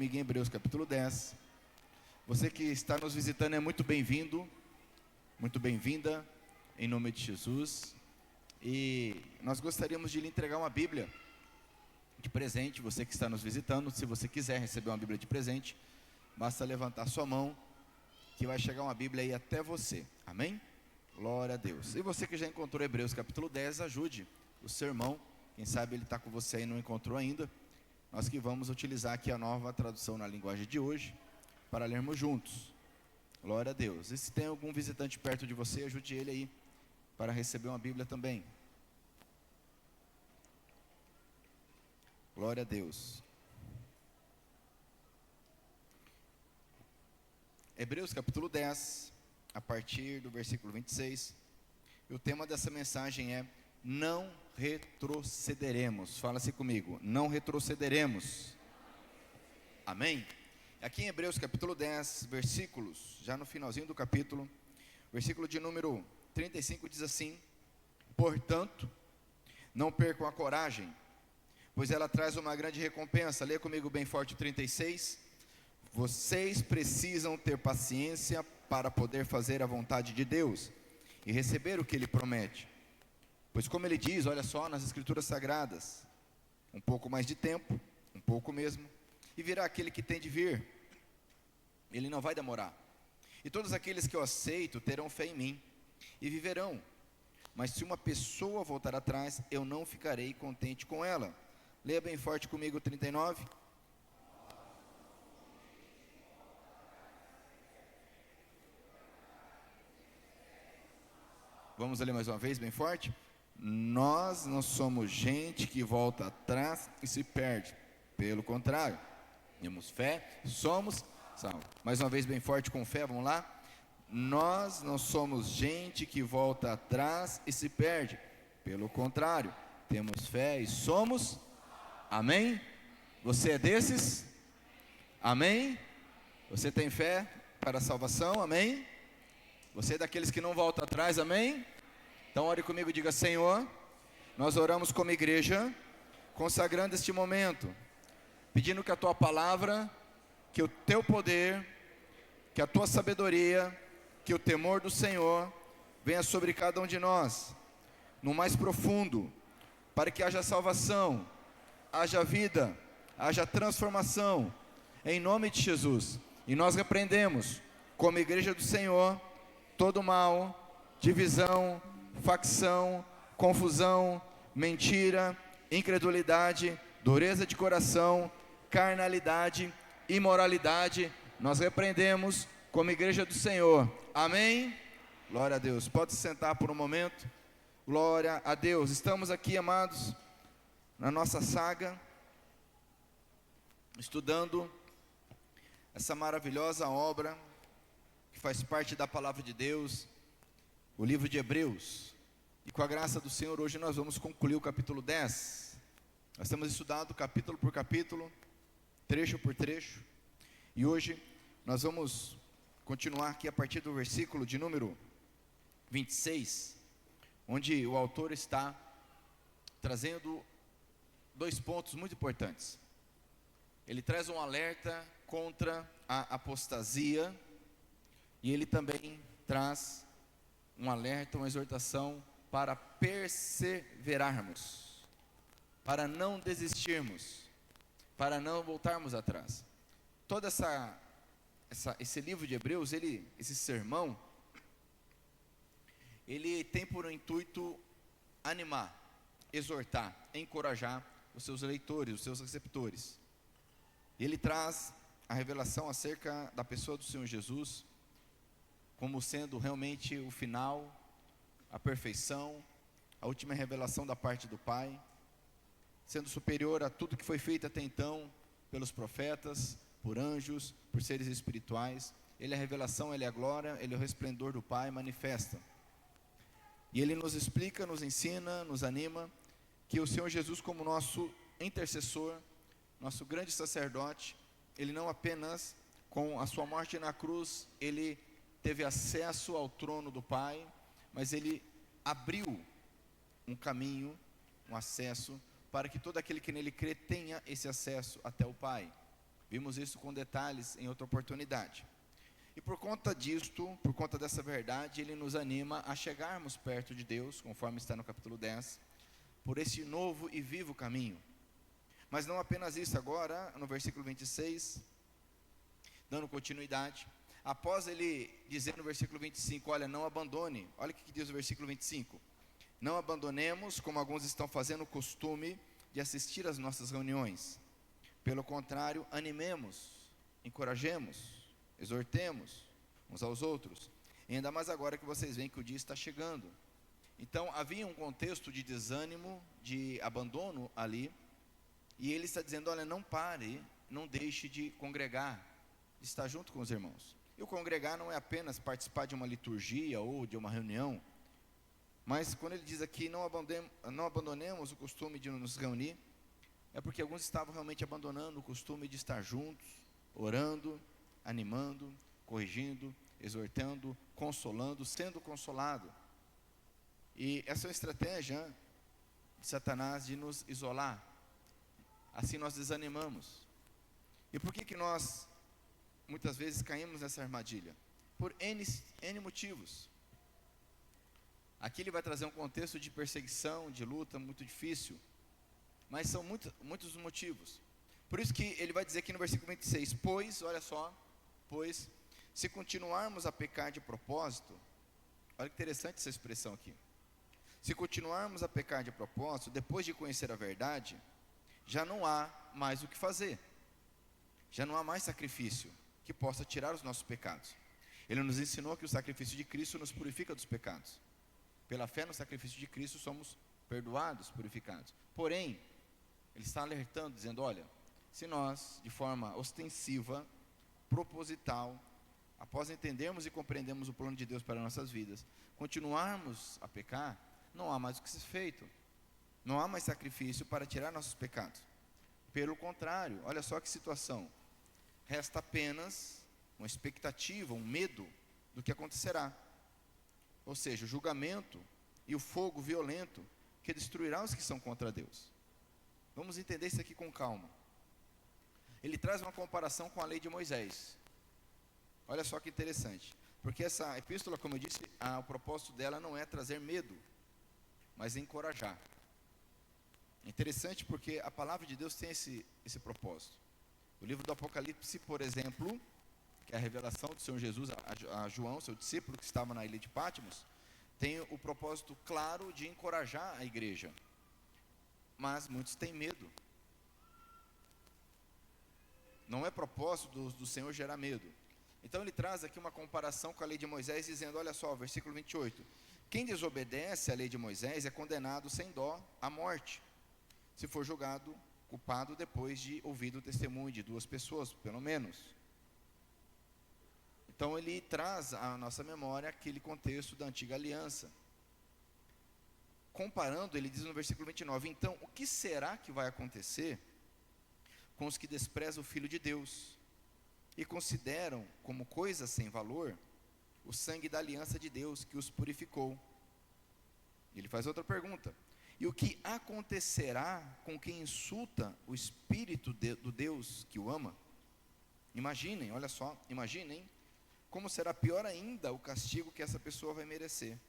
comigo em Hebreus capítulo 10. Você que está nos visitando é muito bem-vindo, muito bem-vinda, em nome de Jesus. E nós gostaríamos de lhe entregar uma Bíblia de presente. Você que está nos visitando, se você quiser receber uma Bíblia de presente, basta levantar sua mão, que vai chegar uma Bíblia aí até você, amém? Glória a Deus. E você que já encontrou Hebreus capítulo 10, ajude o seu irmão, quem sabe ele está com você e não encontrou ainda. Nós que vamos utilizar aqui a nova tradução na linguagem de hoje, para lermos juntos. Glória a Deus. E se tem algum visitante perto de você, ajude ele aí, para receber uma Bíblia também. Glória a Deus. Hebreus capítulo 10, a partir do versículo 26. E o tema dessa mensagem é: não retrocederemos. Fala-se comigo, não retrocederemos. Amém? Aqui em Hebreus capítulo 10, versículos, já no finalzinho do capítulo, versículo de número 35 diz assim: portanto, não percam a coragem, pois ela traz uma grande recompensa. Lê comigo bem forte o 36. Vocês precisam ter paciência para poder fazer a vontade de Deus e receber o que Ele promete. Pois como Ele diz, olha só, nas Escrituras Sagradas, um pouco mais de tempo, um pouco mesmo, e virá aquele que tem de vir. Ele não vai demorar. E todos aqueles que eu aceito terão fé em mim e viverão. Mas se uma pessoa voltar atrás, eu não ficarei contente com ela. Leia bem forte comigo o 39. Vamos ler mais uma vez, bem forte. Nós não somos gente que volta atrás e se perde. Pelo contrário, temos fé, somos salvos. Mais uma vez, bem forte, com fé, vamos lá. Nós não somos gente que volta atrás e se perde. Pelo contrário, temos fé e somos. Amém? Você é desses? Amém? Você tem fé para a salvação? Amém? Você é daqueles que não volta atrás? Amém? Então ore comigo e diga: Senhor, nós oramos como igreja, consagrando este momento, pedindo que a Tua palavra, que o Teu poder, que a Tua sabedoria, que o temor do Senhor venha sobre cada um de nós, no mais profundo, para que haja salvação, haja vida, haja transformação, em nome de Jesus. E nós repreendemos, como igreja do Senhor, todo mal, divisão, facção, confusão, mentira, incredulidade, dureza de coração, carnalidade, imoralidade. Nós repreendemos como igreja do Senhor. Amém? Glória a Deus. Pode se sentar por um momento. Glória a Deus. Estamos aqui, amados, na nossa saga, estudando essa maravilhosa obra que faz parte da palavra de Deus, o livro de Hebreus. E com a graça do Senhor, hoje nós vamos concluir o capítulo 10. Nós temos estudado capítulo por capítulo, trecho por trecho, e hoje nós vamos continuar aqui a partir do versículo de número 26, onde o autor está trazendo dois pontos muito importantes. Ele traz um alerta contra a apostasia, e ele também traz um alerta, uma exortação para perseverarmos, para não desistirmos, para não voltarmos atrás. Todo esse livro de Hebreus, esse sermão, ele tem por intuito animar, exortar, encorajar os seus leitores, os seus receptores. Ele traz a revelação acerca da pessoa do Senhor Jesus, como sendo realmente o final, a perfeição, a última revelação da parte do Pai, sendo superior a tudo que foi feito até então pelos profetas, por anjos, por seres espirituais. Ele é a revelação, ele é a glória, ele é o resplendor do Pai manifesta. E ele nos explica, nos ensina, nos anima, que o Senhor Jesus, como nosso intercessor, nosso grande sacerdote, ele não apenas com a sua morte na cruz, ele teve acesso ao trono do Pai, mas ele abriu um caminho, um acesso, para que todo aquele que nele crê tenha esse acesso até o Pai. Vimos isso com detalhes em outra oportunidade. E por conta disto, por conta dessa verdade, ele nos anima a chegarmos perto de Deus, conforme está no capítulo 10, por esse novo e vivo caminho. Mas não apenas isso, agora, no versículo 26, dando continuidade, após ele dizer no versículo 25, olha, não abandone, olha o que diz o versículo 25, não abandonemos, como alguns estão fazendo o costume de assistir às nossas reuniões. Pelo contrário, animemos, encorajemos, exortemos uns aos outros, ainda mais agora que vocês veem que o dia está chegando. Então havia um contexto de desânimo, de abandono ali, e ele está dizendo, olha, não pare, não deixe de congregar, de estar junto com os irmãos. E o congregar não é apenas participar de uma liturgia ou de uma reunião, mas quando ele diz aqui, não abandonemos o costume de nos reunir, é porque alguns estavam realmente abandonando o costume de estar juntos, orando, animando, corrigindo, exortando, consolando, sendo consolado. E essa é uma estratégia de Satanás de nos isolar. Assim nós desanimamos. E por que nós muitas vezes caímos nessa armadilha? Por N motivos. Aqui ele vai trazer um contexto de perseguição, de luta muito difícil, mas são muitos os motivos. Por isso que ele vai dizer aqui no versículo 26, pois, olha só, pois, se continuarmos a pecar de propósito, olha que interessante essa expressão aqui, se continuarmos a pecar de propósito, depois de conhecer a verdade, já não há mais o que fazer, já não há mais sacrifício que possa tirar os nossos pecados. Ele nos ensinou que o sacrifício de Cristo nos purifica dos pecados. Pela fé no sacrifício de Cristo somos perdoados, purificados. Porém, ele está alertando, dizendo, olha, se nós, de forma ostensiva, proposital, após entendermos e compreendermos o plano de Deus para nossas vidas, continuarmos a pecar, não há mais o que ser feito. Não há mais sacrifício para tirar nossos pecados. Pelo contrário, olha só que situação. Resta apenas uma expectativa, um medo do que acontecerá. Ou seja, o julgamento e o fogo violento que destruirá os que são contra Deus. Vamos entender isso aqui com calma. Ele traz uma comparação com a lei de Moisés. Olha só que interessante. Porque essa epístola, como eu disse, o propósito dela não é trazer medo, mas encorajar. É interessante porque a palavra de Deus tem esse propósito. O livro do Apocalipse, por exemplo, que é a revelação do Senhor Jesus a João, seu discípulo, que estava na ilha de Patmos, tem o propósito claro de encorajar a igreja. Mas muitos têm medo. Não é propósito do Senhor gerar medo. Então ele traz aqui uma comparação com a lei de Moisés, dizendo, olha só, versículo 28. Quem desobedece à lei de Moisés é condenado sem dó à morte, se for julgado culpado depois de ouvido o testemunho de 2 pessoas, pelo menos. Então ele traz à nossa memória aquele contexto da antiga aliança. Comparando, ele diz no versículo 29, então, o que será que vai acontecer com os que desprezam o Filho de Deus e consideram como coisa sem valor o sangue da aliança de Deus que os purificou? Ele faz outra pergunta, e o que acontecerá com quem insulta o Espírito do Deus que o ama? Imaginem, olha só, imaginem como será pior ainda o castigo que essa pessoa vai merecer.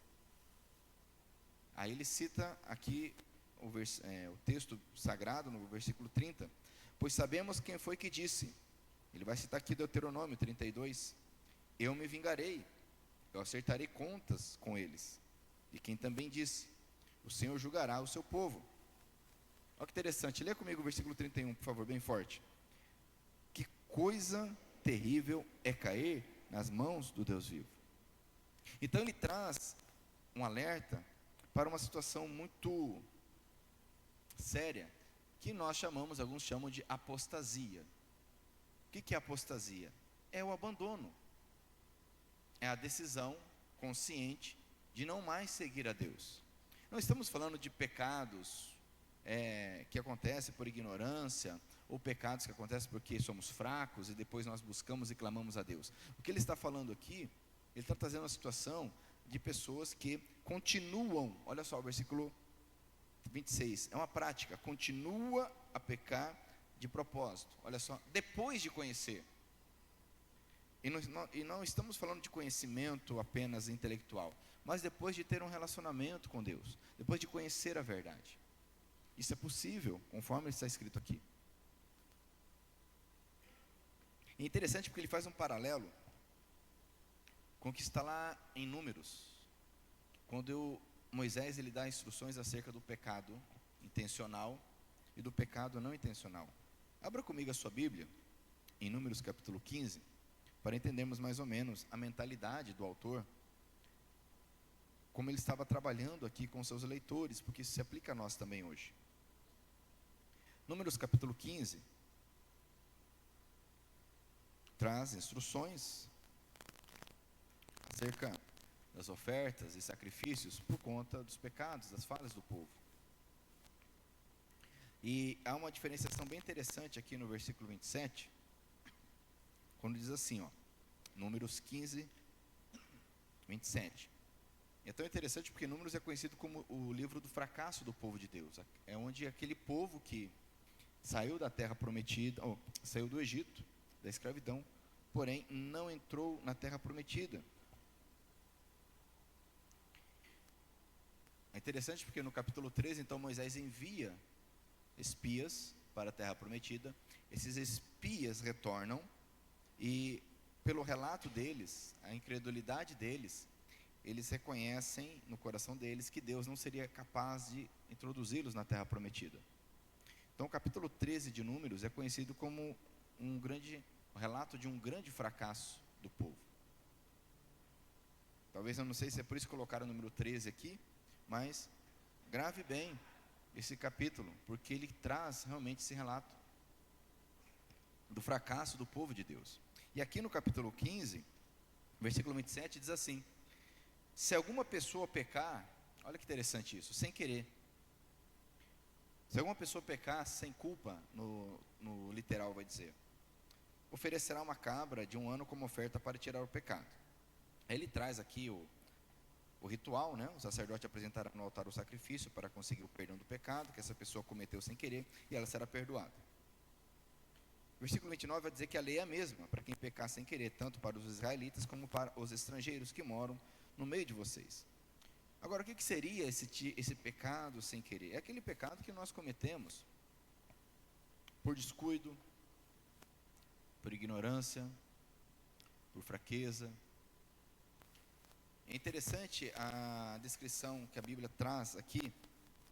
Aí ele cita aqui o texto sagrado, no versículo 30, pois sabemos quem foi que disse, ele vai citar aqui Deuteronômio 32, eu me vingarei, eu acertarei contas com eles, e quem também disse, o Senhor julgará o seu povo. Olha que interessante, lê comigo o versículo 31, por favor, bem forte. Que coisa terrível é cair nas mãos do Deus vivo. Então ele traz um alerta para uma situação muito séria, que alguns chamam de apostasia. O que é apostasia? É o abandono, é a decisão consciente de não mais seguir a Deus. Não estamos falando de pecados que acontecem por ignorância, ou pecados que acontecem porque somos fracos e depois nós buscamos e clamamos a Deus. O que ele está falando aqui, ele está trazendo uma situação de pessoas que continuam, olha só o versículo 26, é uma prática, continua a pecar de propósito. Olha só, depois de conhecer. E não estamos falando de conhecimento apenas intelectual, mas depois de ter um relacionamento com Deus, depois de conhecer a verdade. Isso é possível, conforme está escrito aqui. É interessante porque ele faz um paralelo com o que está lá em Números, quando Moisés ele dá instruções acerca do pecado intencional e do pecado não intencional. Abra comigo a sua Bíblia, em Números capítulo 15, para entendermos mais ou menos a mentalidade do autor, como ele estava trabalhando aqui com seus leitores, porque isso se aplica a nós também hoje. Números capítulo 15, traz instruções acerca das ofertas e sacrifícios por conta dos pecados, das falhas do povo. E há uma diferenciação bem interessante aqui no versículo 27, quando diz assim, Números 15, 27. É tão interessante porque Números é conhecido como o livro do fracasso do povo de Deus. É onde aquele povo que saiu da terra prometida, saiu do Egito, da escravidão, porém não entrou na terra prometida. É interessante porque no capítulo 13, então, Moisés envia espias para a terra prometida. Esses espias retornam e, pelo relato deles, a incredulidade deles, eles reconhecem no coração deles que Deus não seria capaz de introduzi-los na terra prometida. Então, o capítulo 13 de Números é conhecido como um relato de um grande fracasso do povo. Talvez, eu não sei se é por isso que colocaram o número 13 aqui, mas grave bem esse capítulo, porque ele traz realmente esse relato do fracasso do povo de Deus. E aqui no capítulo 15, versículo 27, diz assim: se alguma pessoa pecar, olha que interessante isso, sem querer. Se alguma pessoa pecar sem culpa, no literal vai dizer, oferecerá uma cabra de 1 ano como oferta para tirar o pecado. Aí ele traz aqui o ritual, né? O sacerdote apresentará no altar o sacrifício para conseguir o perdão do pecado que essa pessoa cometeu sem querer, e ela será perdoada. Versículo 29 vai dizer que a lei é a mesma para quem pecar sem querer, tanto para os israelitas como para os estrangeiros que moram no meio de vocês. Agora, o que seria esse pecado sem querer? É aquele pecado que nós cometemos por descuido, por ignorância, por fraqueza. É interessante a descrição que a Bíblia traz aqui,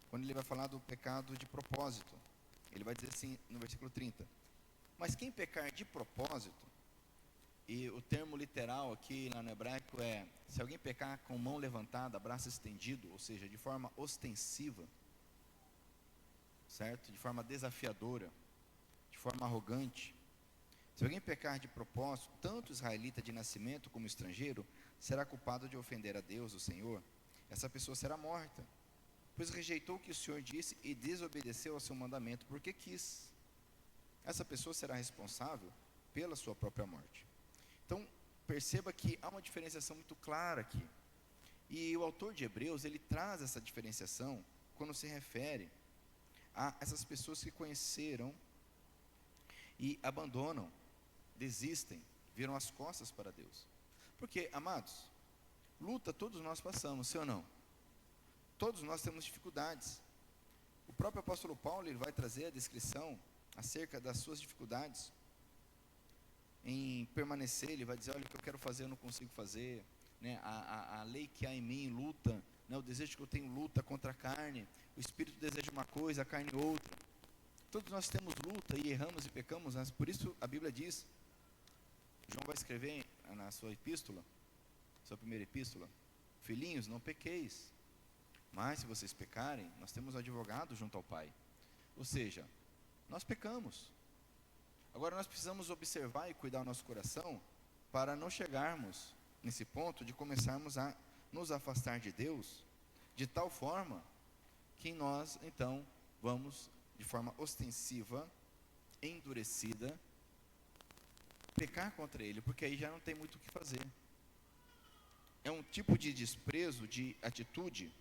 quando ele vai falar do pecado de propósito. Ele vai dizer assim no versículo 30, mas quem pecar de propósito, e o termo literal aqui lá no hebraico é, se alguém pecar com mão levantada, braço estendido, ou seja, de forma ostensiva, certo? De forma desafiadora, de forma arrogante. Se alguém pecar de propósito, tanto israelita de nascimento como estrangeiro, será culpado de ofender a Deus, o Senhor. Essa pessoa será morta, pois rejeitou o que o Senhor disse e desobedeceu ao seu mandamento porque quis. Essa pessoa será responsável pela sua própria morte. Então, perceba que há uma diferenciação muito clara aqui. E o autor de Hebreus, ele traz essa diferenciação quando se refere a essas pessoas que conheceram e abandonam, desistem, viram as costas para Deus. Porque, amados, luta todos nós passamos, sim ou não? Todos nós temos dificuldades. O próprio apóstolo Paulo, ele vai trazer a descrição acerca das suas dificuldades em permanecer. Ele vai dizer, olha, o que eu quero fazer eu não consigo fazer, né? A lei que há em mim luta, né? O desejo que eu tenho luta contra a carne, o espírito deseja uma coisa, a carne outra. Todos nós temos luta e erramos e pecamos, mas por isso a Bíblia diz, João vai escrever na sua epístola, sua primeira epístola, filhinhos, não pequeis, mas se vocês pecarem, nós temos um advogado junto ao Pai. Ou seja, nós pecamos. Agora nós precisamos observar e cuidar do nosso coração para não chegarmos nesse ponto de começarmos a nos afastar de Deus de tal forma que nós então vamos de forma ostensiva, endurecida, pecar contra Ele, porque aí já não tem muito o que fazer. É um tipo de desprezo, de atitude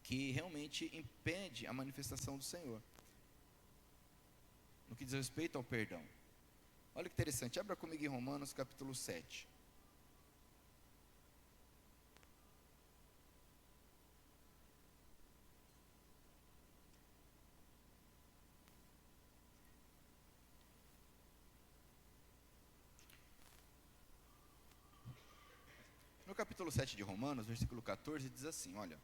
que realmente impede a manifestação do Senhor. no que diz respeito ao perdão. Olha que interessante, abra comigo em Romanos capítulo 7. No capítulo 7 de Romanos, versículo 14, diz assim, olha,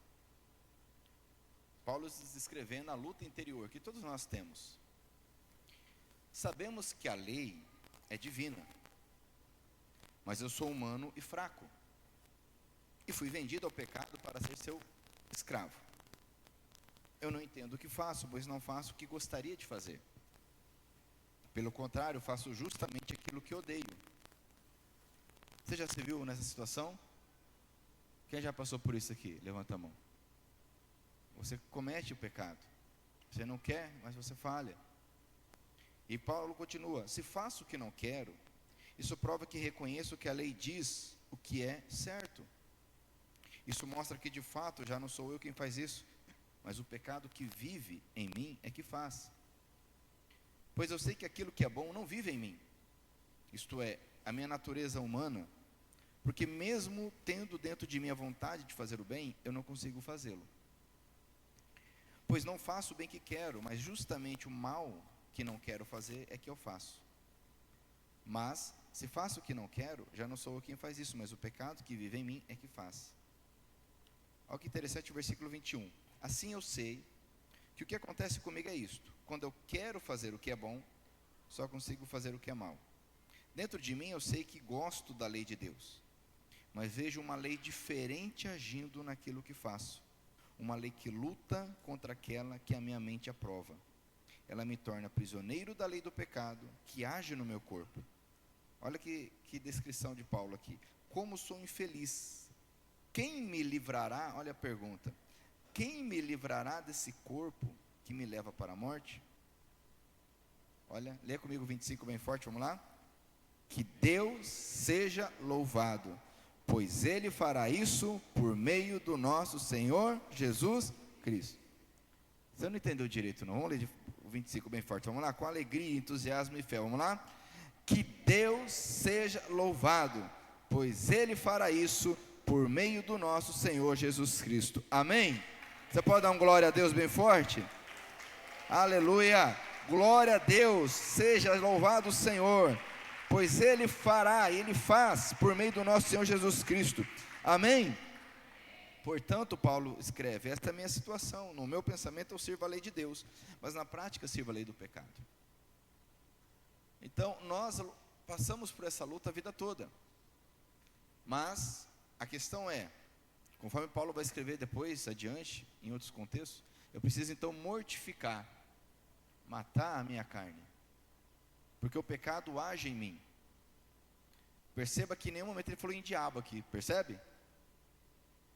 Paulo descrevendo a luta interior que todos nós temos. Sabemos que a lei é divina, mas eu sou humano e fraco, e fui vendido ao pecado para ser seu escravo. Eu não entendo o que faço, pois não faço o que gostaria de fazer. Pelo contrário, faço justamente aquilo que odeio. Você já se viu nessa situação? Quem já passou por isso aqui? Levanta a mão. Você comete o pecado. Você não quer, mas você falha. E Paulo continua, se faço o que não quero, isso prova que reconheço que a lei diz o que é certo. Isso mostra que de fato já não sou eu quem faz isso, mas o pecado que vive em mim é que faz. Pois eu sei que aquilo que é bom não vive em mim, isto é, a minha natureza humana, porque mesmo tendo dentro de mim a vontade de fazer o bem, eu não consigo fazê-lo. Pois não faço o bem que quero, mas justamente o mal que não quero fazer é que eu faço. Mas, se faço o que não quero, já não sou eu quem faz isso, mas o pecado que vive em mim é que faz. Olha que interessante o versículo 21. Assim eu sei que o que acontece comigo é isto: quando eu quero fazer o que é bom, só consigo fazer o que é mal. Dentro de mim eu sei que gosto da lei de Deus, mas vejo uma lei diferente agindo naquilo que faço. Uma lei que luta contra aquela que a minha mente aprova. Ela me torna prisioneiro da lei do pecado que age no meu corpo. Olha que descrição de Paulo aqui. Como sou infeliz. Quem me livrará, olha a pergunta, quem me livrará desse corpo que me leva para a morte? Olha, lê comigo 25 bem forte, vamos lá? Que Deus seja louvado, pois Ele fará isso por meio do nosso Senhor Jesus Cristo. Você não entendeu direito não, vamos ler o 25 bem forte, vamos lá? Com alegria, entusiasmo e fé, vamos lá? Que Deus seja louvado, pois Ele fará isso por meio do nosso Senhor Jesus Cristo. Amém? Você pode dar um glória a Deus bem forte? Aleluia! Glória a Deus, seja louvado o Senhor, pois Ele fará, Ele faz por meio do nosso Senhor Jesus Cristo. Amém? Portanto, Paulo escreve, esta é a minha situação, no meu pensamento eu sirvo a lei de Deus, mas na prática eu sirvo a lei do pecado. Então, nós passamos por essa luta a vida toda, mas a questão é, conforme Paulo vai escrever depois, adiante, em outros contextos, eu preciso então mortificar, matar a minha carne, porque o pecado age em mim. Perceba que em nenhum momento ele falou em diabo aqui, percebe?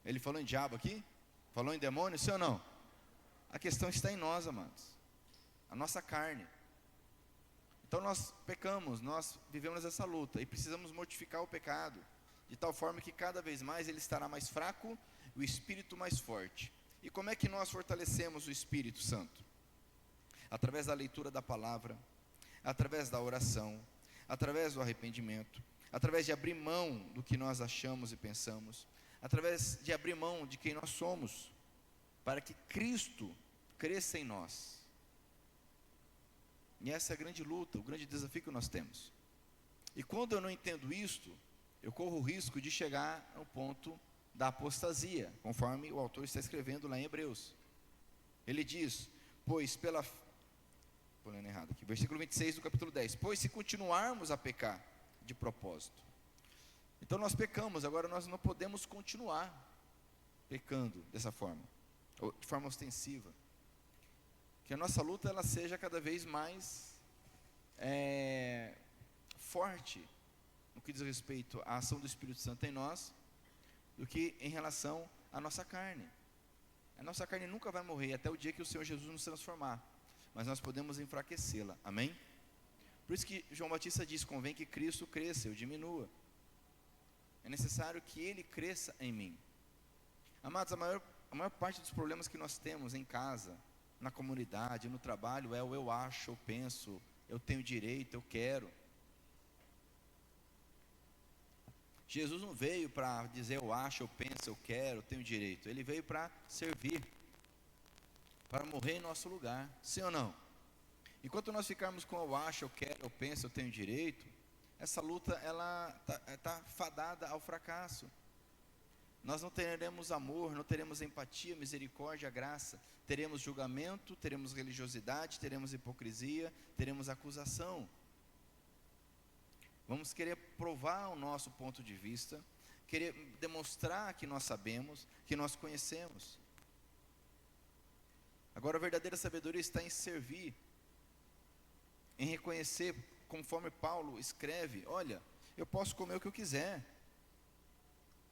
Ele falou em diabo aqui? Falou em demônio, sim ou não? A questão está em nós, amados, a nossa carne. Então nós pecamos, nós vivemos essa luta e precisamos mortificar o pecado, de tal forma que cada vez mais ele estará mais fraco, o Espírito mais forte. E como é que nós fortalecemos o Espírito Santo? Através da leitura da palavra, através da oração, através do arrependimento, através de abrir mão do que nós achamos e pensamos, através de abrir mão de quem nós somos, para que Cristo cresça em nós. E essa é a grande luta, o grande desafio que nós temos. E quando eu não entendo isto, eu corro o risco de chegar ao ponto da apostasia, conforme o autor está escrevendo lá em Hebreus. Ele diz, pois pela... Estou lendo errado aqui, versículo 26 do capítulo 10. Pois se continuarmos a pecar de propósito, então nós pecamos, agora nós não podemos continuar pecando dessa forma, ou de forma ostensiva. Que a nossa luta ela seja cada vez mais forte no que diz respeito à ação do Espírito Santo em nós, do que em relação à nossa carne. A nossa carne nunca vai morrer até o dia que o Senhor Jesus nos transformar, mas nós podemos enfraquecê-la, amém? Por isso que João Batista diz, convém que Cristo cresça, eu diminua. É necessário que Ele cresça em mim. Amados, a maior parte dos problemas que nós temos em casa, na comunidade, no trabalho, é o eu acho, eu penso, eu tenho direito, eu quero. Jesus não veio para dizer eu acho, eu penso, eu quero, eu tenho direito. Ele veio para servir, para morrer em nosso lugar, sim ou não? Enquanto nós ficarmos com eu acho, eu quero, eu penso, eu tenho direito, essa luta ela tá fadada ao fracasso. Nós não teremos amor, não teremos empatia, misericórdia, graça. Teremos julgamento, teremos religiosidade, teremos hipocrisia, teremos acusação. Vamos querer provar o nosso ponto de vista, querer demonstrar que nós sabemos, que nós conhecemos. Agora a verdadeira sabedoria está em servir, em reconhecer, conforme Paulo escreve, olha, eu posso comer o que eu quiser.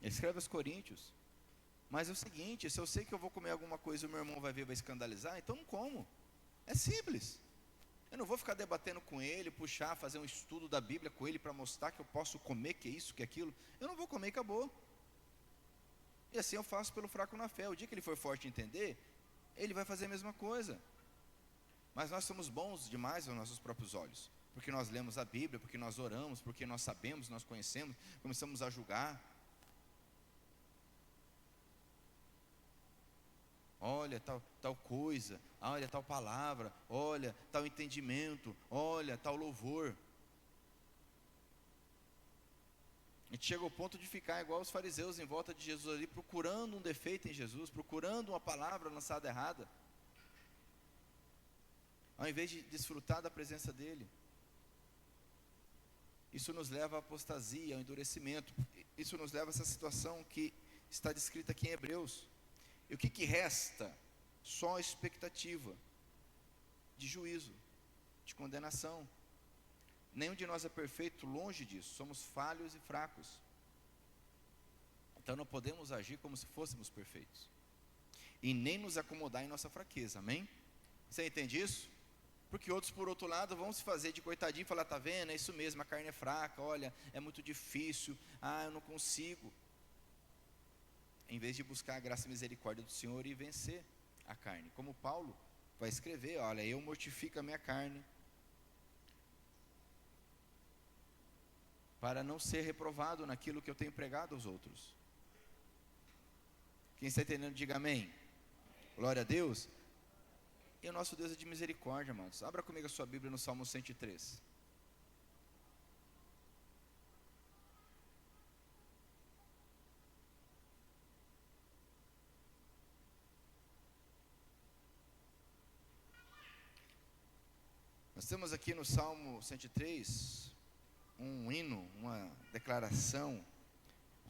Ele escreve aos Coríntios, mas é o seguinte, se eu sei que eu vou comer alguma coisa e o meu irmão vai ver, vai escandalizar, então não como. É simples. Eu não vou ficar debatendo com ele, puxar, fazer um estudo da Bíblia com ele para mostrar que eu posso comer, que é isso, que é aquilo. Eu não vou comer e acabou. E assim eu faço pelo fraco na fé. O dia que ele for forte em entender, ele vai fazer a mesma coisa. Mas nós somos bons demais aos nossos próprios olhos, porque nós lemos a Bíblia, porque nós oramos, porque nós sabemos, nós conhecemos, começamos a julgar. Olha tal coisa, olha tal palavra, olha tal entendimento, olha tal louvor. A gente chega ao ponto de ficar igual os fariseus em volta de Jesus ali, procurando um defeito em Jesus, procurando uma palavra lançada errada, ao invés de desfrutar da presença dEle. Isso nos leva à apostasia, ao endurecimento. Isso nos leva a essa situação que está descrita aqui em Hebreus. E o que resta? Só a expectativa de juízo, de condenação. Nenhum de nós é perfeito, longe disso, somos falhos e fracos. Então não podemos agir como se fôssemos perfeitos, e nem nos acomodar em nossa fraqueza, amém? Você entende isso? Porque outros, por outro lado, vão se fazer de coitadinho e falar, tá vendo, é isso mesmo, a carne é fraca, olha, é muito difícil, eu não consigo. Em vez de buscar a graça e misericórdia do Senhor e vencer a carne, como Paulo vai escrever, olha, eu mortifico a minha carne, para não ser reprovado naquilo que eu tenho pregado aos outros. Quem está entendendo, diga amém. Glória a Deus. E o nosso Deus é de misericórdia, amados. Abra comigo a sua Bíblia no Salmo 103. Nós temos aqui no Salmo 103 um hino, uma declaração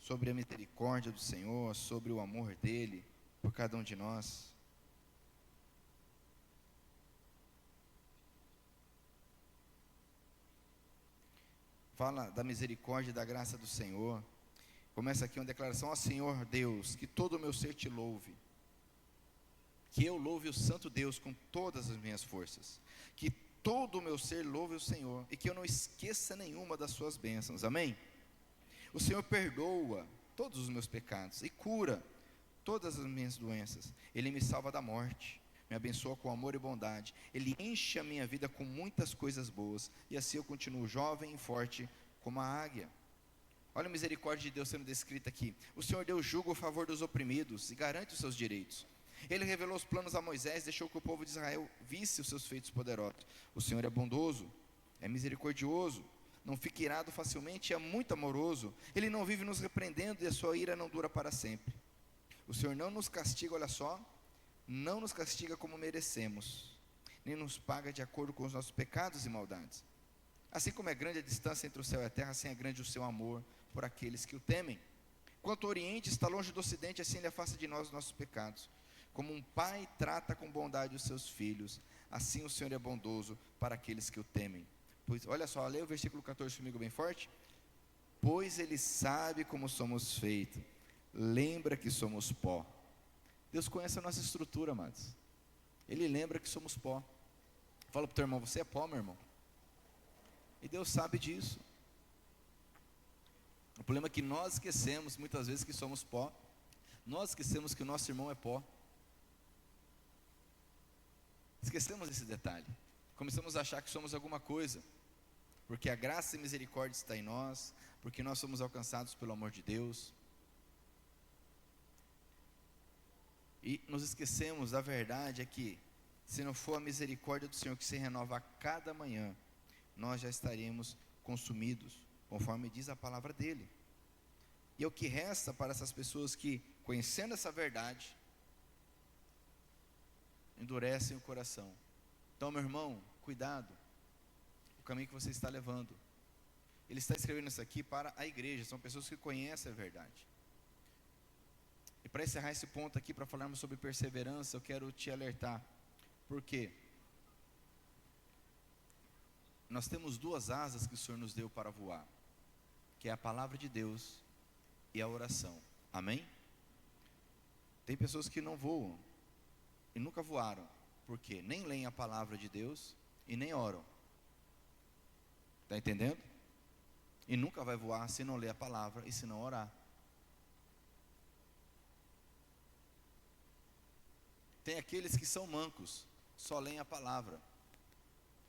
sobre a misericórdia do Senhor, sobre o amor dEle por cada um de nós. Fala da misericórdia e da graça do Senhor. Começa aqui uma declaração: ó Senhor Deus, que todo o meu ser te louve, que eu louve o santo Deus com todas as minhas forças, que todo o meu ser louve o Senhor, e que eu não esqueça nenhuma das suas bênçãos, amém? O Senhor perdoa todos os meus pecados e cura todas as minhas doenças. Ele me salva da morte, me abençoa com amor e bondade. Ele enche a minha vida com muitas coisas boas, e assim eu continuo jovem e forte como a águia. Olha a misericórdia de Deus sendo descrita aqui. O Senhor Deus julga o favor dos oprimidos e garante os seus direitos. Ele revelou os planos a Moisés, deixou que o povo de Israel visse os seus feitos poderosos. O Senhor é bondoso, é misericordioso, não fica irado facilmente, é muito amoroso. Ele não vive nos repreendendo, e a sua ira não dura para sempre. O Senhor não nos castiga, olha só, não nos castiga como merecemos, nem nos paga de acordo com os nossos pecados e maldades. Assim como é grande a distância entre o céu e a terra, assim é grande o seu amor por aqueles que o temem. Quanto o Oriente está longe do Ocidente, assim ele afasta de nós os nossos pecados. Como um pai trata com bondade os seus filhos, assim o Senhor é bondoso para aqueles que o temem. Pois, olha só, leia o versículo 14 comigo bem forte. Pois ele sabe como somos feitos, lembra que somos pó. Deus conhece a nossa estrutura, amados. Ele lembra que somos pó. Fala para o teu irmão, você é pó, meu irmão. E Deus sabe disso. O problema é que nós esquecemos muitas vezes que somos pó. Nós esquecemos que o nosso irmão é pó. Esquecemos esse detalhe. Começamos a achar que somos alguma coisa, porque a graça e misericórdia está em nós, porque nós somos alcançados pelo amor de Deus. E nos esquecemos da verdade é que, se não for a misericórdia do Senhor que se renova a cada manhã, nós já estaremos consumidos, conforme diz a palavra dele. E é o que resta para essas pessoas que, conhecendo essa verdade, endurecem o coração. Então, meu irmão, cuidado, o caminho que você está levando. Ele está escrevendo isso aqui para a igreja, são pessoas que conhecem a verdade. E para encerrar esse ponto aqui, para falarmos sobre perseverança, eu quero te alertar. Por quê? Nós temos duas asas que o Senhor nos deu para voar, que é a palavra de Deus e a oração. Amém? Tem pessoas que não voam e nunca voaram, porque nem leem a palavra de Deus e nem oram. Está entendendo? E nunca vai voar se não ler a palavra e se não orar. Tem aqueles que são mancos, só leem a palavra,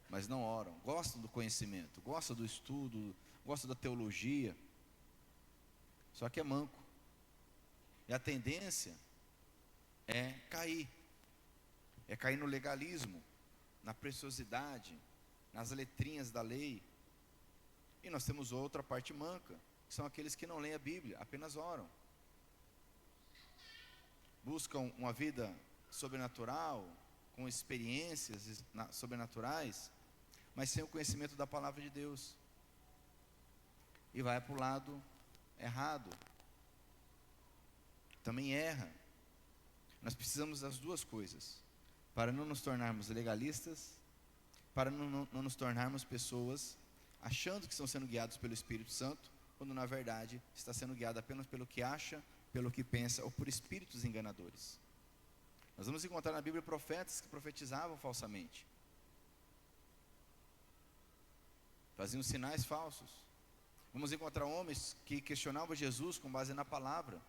mas não oram, gostam do conhecimento, gostam do estudo, gostam da teologia, só que é manco. E a tendência é cair no legalismo, na preciosidade, nas letrinhas da lei. E nós temos outra parte manca, que são aqueles que não leem a Bíblia, apenas oram. Buscam uma vida sobrenatural, com experiências sobrenaturais, mas sem o conhecimento da palavra de Deus. E vai para o lado errado. Também erra. Nós precisamos das duas coisas, para não nos tornarmos legalistas, para não nos tornarmos pessoas achando que estão sendo guiados pelo Espírito Santo, quando na verdade está sendo guiado apenas pelo que acha, pelo que pensa, ou por espíritos enganadores. Nós vamos encontrar na Bíblia profetas que profetizavam falsamente, faziam sinais falsos. Vamos encontrar homens que questionavam Jesus com base na palavra,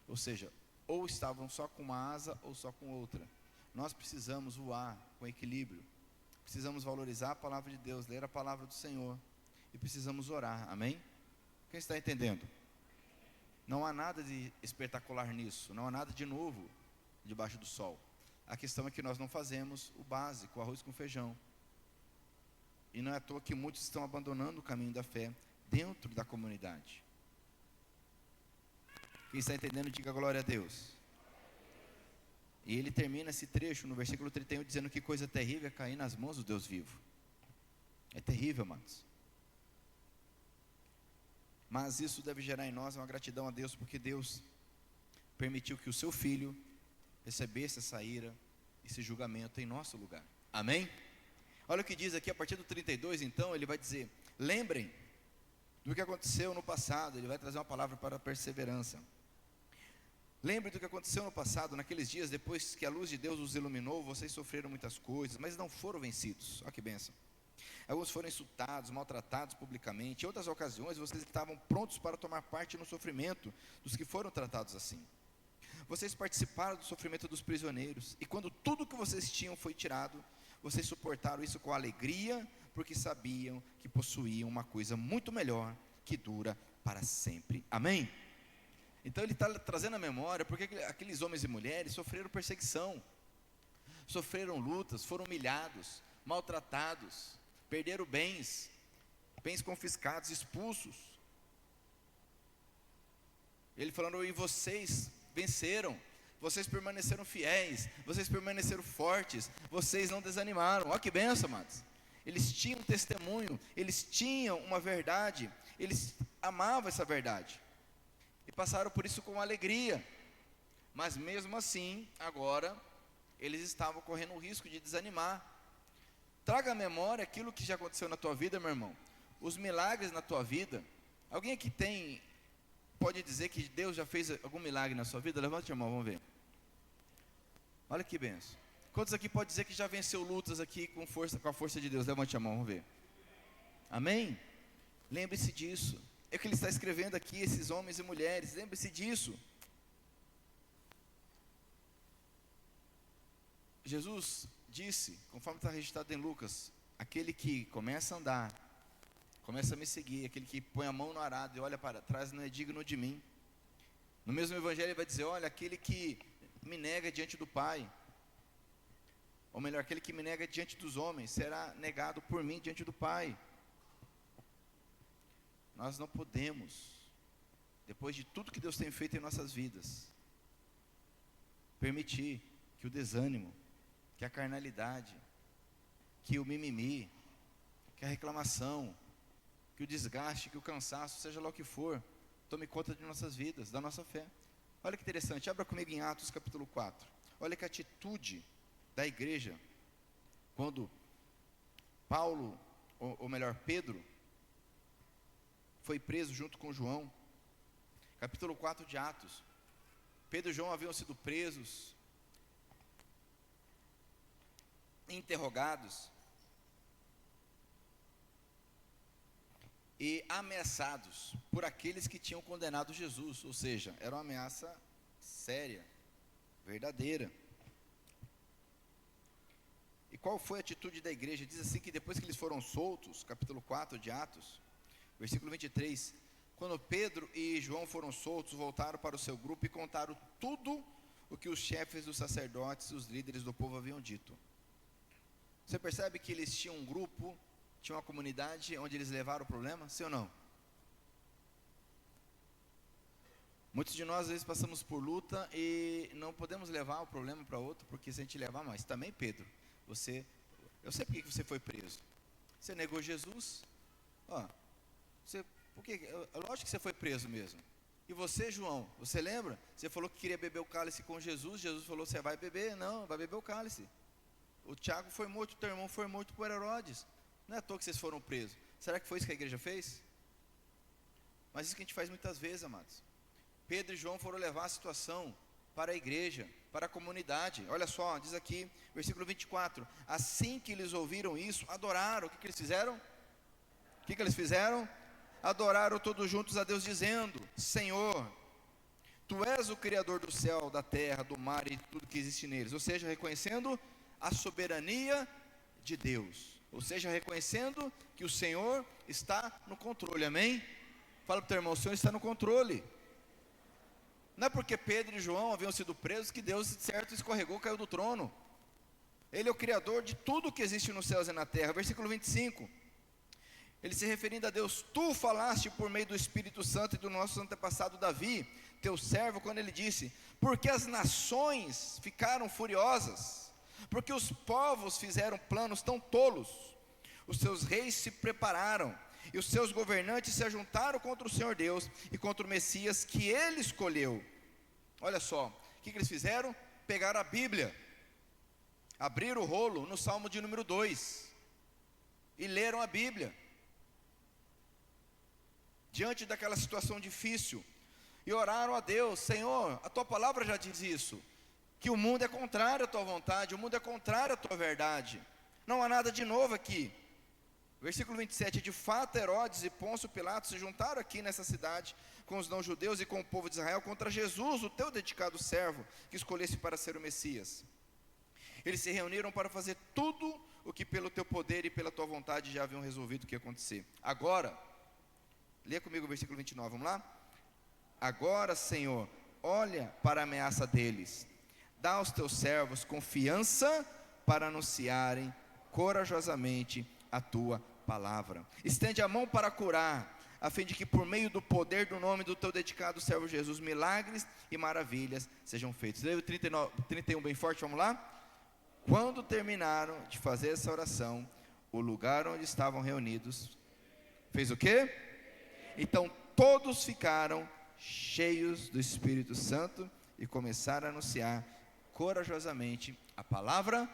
ou seja, ou estavam só com uma asa ou só com outra. Nós precisamos voar com equilíbrio, precisamos valorizar a palavra de Deus, ler a palavra do Senhor, e precisamos orar, amém? Quem está entendendo? Não há nada de espetacular nisso, não há nada de novo debaixo do sol. A questão é que nós não fazemos o básico, o arroz com feijão. E não é à toa que muitos estão abandonando o caminho da fé dentro da comunidade. Quem está entendendo, diga glória a Deus. E ele termina esse trecho no versículo 31 dizendo que coisa terrível é cair nas mãos do Deus vivo. É terrível, amados. Mas isso deve gerar em nós uma gratidão a Deus, porque Deus permitiu que o seu Filho recebesse essa ira, esse julgamento em nosso lugar. Amém? Olha o que diz aqui a partir do 32, então, ele vai dizer: lembrem do que aconteceu no passado. Ele vai trazer uma palavra para a perseverança. Lembrem do que aconteceu no passado, naqueles dias, depois que a luz de Deus os iluminou, vocês sofreram muitas coisas, mas não foram vencidos. Olha que bênção. Alguns foram insultados, maltratados publicamente. Em outras ocasiões, vocês estavam prontos para tomar parte no sofrimento dos que foram tratados assim. Vocês participaram do sofrimento dos prisioneiros, e quando tudo que vocês tinham foi tirado, vocês suportaram isso com alegria, porque sabiam que possuíam uma coisa muito melhor, que dura para sempre. Amém? Então ele está trazendo a memória, porque aqueles homens e mulheres sofreram perseguição, sofreram lutas, foram humilhados, maltratados, perderam bens confiscados, expulsos. Ele falando: e vocês venceram, vocês permaneceram fiéis, vocês permaneceram fortes, vocês não desanimaram. Olha que benção, amados. Eles tinham testemunho, eles tinham uma verdade, eles amavam essa verdade, e passaram por isso com alegria. Mas mesmo assim, agora, eles estavam correndo o risco de desanimar. Traga à memória aquilo que já aconteceu na tua vida, meu irmão, os milagres na tua vida. Alguém aqui pode dizer que Deus já fez algum milagre na sua vida? Levante a mão, vamos ver. Olha que benção. Quantos aqui pode dizer que já venceu lutas aqui com a força de Deus? Levante a mão, vamos ver. Amém? Lembre-se disso. É o que ele está escrevendo aqui, esses homens e mulheres. Lembre-se disso. Jesus disse, conforme está registrado em Lucas, aquele que começa a andar, começa a me seguir, aquele que põe a mão no arado e olha para trás não é digno de mim. No mesmo evangelho ele vai dizer, olha, aquele que me nega diante do Pai, ou melhor, aquele que me nega diante dos homens, será negado por mim diante do Pai. Nós não podemos, depois de tudo que Deus tem feito em nossas vidas, permitir que o desânimo, que a carnalidade, que o mimimi, que a reclamação, que o desgaste, que o cansaço, seja lá o que for, tome conta de nossas vidas, da nossa fé. Olha que interessante, abra comigo em Atos capítulo 4. Olha que atitude da igreja, quando Paulo, ou melhor, Pedro, foi preso junto com João. Capítulo 4 de Atos. Pedro e João haviam sido presos, interrogados e ameaçados por aqueles que tinham condenado Jesus, ou seja, era uma ameaça séria, verdadeira. E qual foi a atitude da igreja? Diz assim que depois que eles foram soltos, capítulo 4 de Atos, versículo 23, quando Pedro e João foram soltos, voltaram para o seu grupo e contaram tudo o que os chefes dos sacerdotes e os líderes do povo haviam dito. Você percebe que eles tinham um grupo, tinham uma comunidade onde eles levaram o problema? Sim ou não? Muitos de nós às vezes passamos por luta e não podemos levar o problema para outro, porque se a gente levar, mas também Pedro, eu sei porque você foi preso. Você negou Jesus, lógico que você foi preso mesmo. E você, João, você lembra? Você falou que queria beber o cálice com Jesus, Jesus falou, você vai beber? Não, vai beber o cálice. O Tiago foi morto, o teu irmão foi morto por Herodes. Não é à toa que vocês foram presos. Será que foi isso que a igreja fez? Mas isso que a gente faz muitas vezes, amados. Pedro e João foram levar a situação para a igreja, para a comunidade. Olha só, diz aqui, versículo 24. Assim que eles ouviram isso, adoraram. O que eles fizeram? O que eles fizeram? Adoraram todos juntos a Deus, dizendo, Senhor, Tu és o Criador do céu, da terra, do mar e tudo que existe neles. Ou seja, reconhecendo a soberania de Deus. Ou seja, reconhecendo que o Senhor está no controle, amém? Fala para o teu irmão, o Senhor está no controle. Não é porque Pedro e João haviam sido presos que Deus, certo, escorregou, caiu do trono. Ele é o Criador de tudo que existe nos céus e na terra. Versículo 25. Ele se referindo a Deus, Tu falaste por meio do Espírito Santo e do nosso antepassado Davi, teu servo, quando ele disse, porque as nações ficaram furiosas, porque os povos fizeram planos tão tolos, os seus reis se prepararam, e os seus governantes se ajuntaram contra o Senhor Deus, e contra o Messias que ele escolheu. Olha só, o que eles fizeram? Pegaram a Bíblia, abriram o rolo no Salmo de número 2, e leram a Bíblia, diante daquela situação difícil, e oraram a Deus, Senhor, a Tua palavra já diz isso, que o mundo é contrário à Tua vontade, o mundo é contrário à Tua verdade, não há nada de novo aqui. Versículo 27, de fato Herodes e Pôncio Pilatos se juntaram aqui nessa cidade, com os não-judeus e com o povo de Israel, contra Jesus, o Teu dedicado servo, que escolhesse para ser o Messias. Eles se reuniram para fazer tudo o que pelo Teu poder e pela Tua vontade já haviam resolvido que ia acontecer. Agora, leia comigo o versículo 29, vamos lá? Agora, Senhor, olha para a ameaça deles, dá aos Teus servos confiança para anunciarem corajosamente a Tua palavra. Estende a mão para curar, a fim de que por meio do poder do nome do Teu dedicado servo Jesus, milagres e maravilhas sejam feitos. Leia o 31 bem forte, vamos lá? Quando terminaram de fazer essa oração, o lugar onde estavam reunidos, fez o quê? Então todos ficaram cheios do Espírito Santo e começaram a anunciar corajosamente a palavra.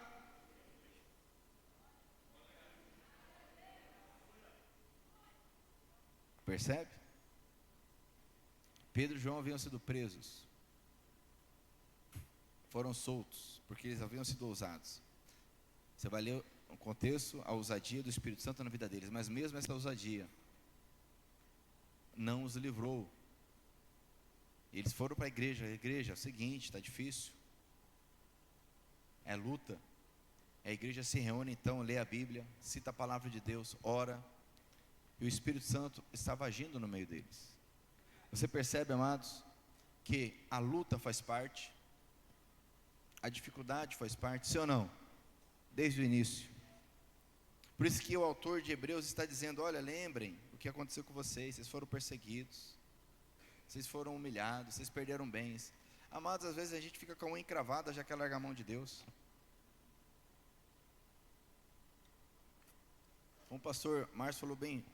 Percebe? Pedro e João haviam sido presos, foram soltos, porque eles haviam sido ousados. Você vai ler o contexto, a ousadia do Espírito Santo na vida deles, mas mesmo essa ousadia não os livrou. Eles foram para a igreja é o seguinte, está difícil, é luta, A igreja se reúne então, lê a Bíblia, cita a palavra de Deus, ora, e o Espírito Santo estava agindo no meio deles. Você percebe, amados, que a luta faz parte, a dificuldade faz parte, sim ou não? Desde o início. Por isso que o autor de Hebreus está dizendo, olha, lembrem o que aconteceu com vocês foram perseguidos, vocês foram humilhados, vocês perderam bens. Amados, às vezes a gente fica com a unha encravada, já quer largar a mão de Deus. O pastor Márcio falou bem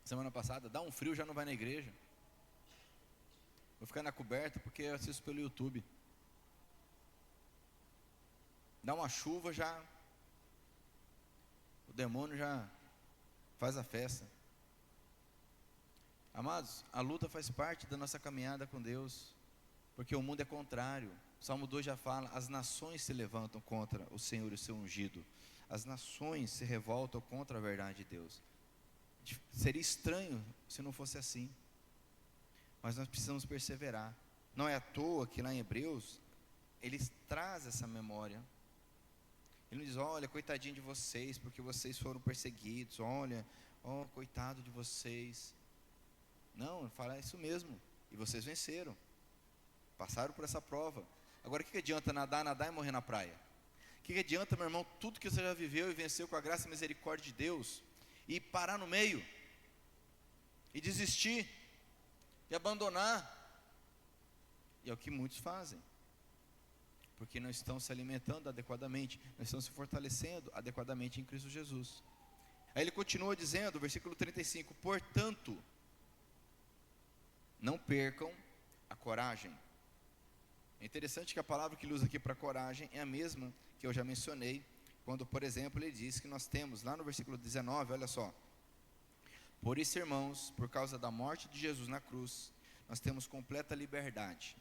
semana passada, dá um frio, já não vai na igreja. Vou ficar na coberta porque eu assisto pelo YouTube. Dá uma chuva, já o demônio já faz a festa. Amados, a luta faz parte da nossa caminhada com Deus, porque o mundo é contrário. O Salmo 2 já fala, as nações se levantam contra o Senhor e o seu ungido. As nações se revoltam contra a verdade de Deus. Seria estranho se não fosse assim. Mas nós precisamos perseverar. Não é à toa que lá em Hebreus, eles trazem essa memória. Ele diz, olha, coitadinho de vocês, porque vocês foram perseguidos. Olha, coitado de vocês. Não, ele fala, é isso mesmo. E vocês venceram. Passaram por essa prova. Agora, o que adianta nadar e morrer na praia? O que adianta, meu irmão, tudo que você já viveu e venceu com a graça e misericórdia de Deus, e parar no meio, e desistir, e abandonar? E é o que muitos fazem, porque não estão se alimentando adequadamente, não estão se fortalecendo adequadamente em Cristo Jesus. Aí ele continua dizendo, versículo 35, portanto, não percam a coragem. É interessante que a palavra que ele usa aqui para coragem é a mesma que eu já mencionei, quando, por exemplo, ele diz que nós temos, lá no versículo 19, olha só, por isso, irmãos, por causa da morte de Jesus na cruz, nós temos completa liberdade.